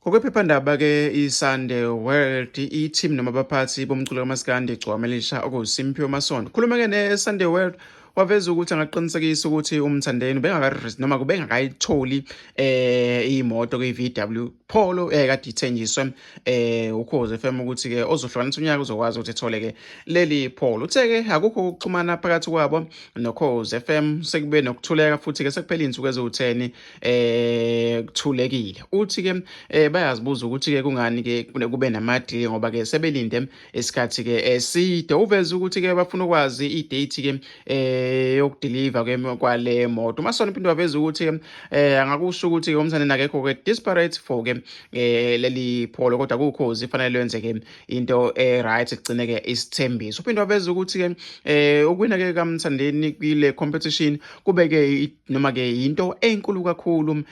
Ngokwephephandaba-ke iSunday World, i-team noma abaphathi bomculo kaMaskandi Gcwamelisha okuSimphiwe Masondo. Khuluma-ke ne-Sunday World waveza ukuthi angaqinisekisa ukuthi umthandeni noma bengakayitholi imoto kwi-VW Polo kade ithenjiswe Ukhozi FM ukuthi-ke ozohlukanisa unyaka uzokwazi ukuthi ethole-ke leli Polo. Uthe-ke akukho ukuxhumana phakathi kwabo noKhozi FM, sekube nokuthuleka futhi-ke sekuphela iy'nsuku eziwu-10 kuthulekile. Uthi-ke bayazibuza ukuthi-ke kungani-ke kube namadili ngoba-ke sebelinde isikhathi-ke eside. Uveze ukuthi-ke bafuna ukwazi i-date-ke yokudiliva kwale moto. UMasondo uphinde waveza ukuthi-ke angakusho ukuthi-ke umthandeni akekho-ke desperate for-ke leli Polo, kodwa kuKhozi fanele wenze-ke into right kugcine-ke isithembiso. Uphinde waveza ukuthi-ke ukwina-ke kamthandeni kwile competition kube-ke noma-ke into enkulu kakhulu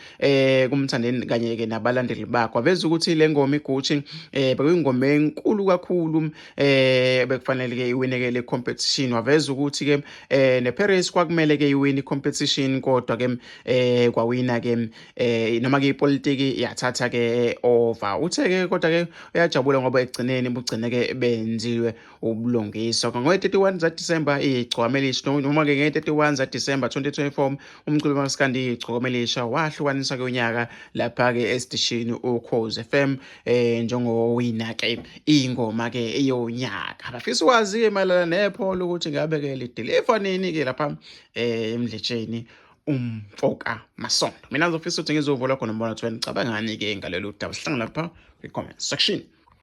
kumthandeni kanye-ke nabalandeli bakho. Waveza ukuthi le ngoma iGucci bekuyingoma enkulu kakhulu bekufanele-ke iwine-ke le competition. Waveza ukuthi-ke neParis kwakumele-ke iwine i-competition, kodwa-ke kwawina-ke noma-ke ipolitiki yathatha-ke over. Uthe-ke kodwa-ke uyajabula ngoba ekugcineni bugcine-ke benziwe ubulungiswa. Ngo-31 December iGcwamelisha noma-ke nge-31 December 2024 umculo kaMaskandi Gcwamelisha wahlukanisa-ke unyaka lapha-ke esiteshini Ukhozi FM njengowina-ke ingoma-ke yonyaka. Bafisa ukwazi-ke mayelana nePolo ukuthi ngabe-ke lidiliva nini-ke lapha emdletsheni umfoka Masondo. Mina ngizofisa ukuthi ngizovula khona umbono wethu, nicabangani-ke ngalolu daba? Sihlangane lapha kwi-comment section.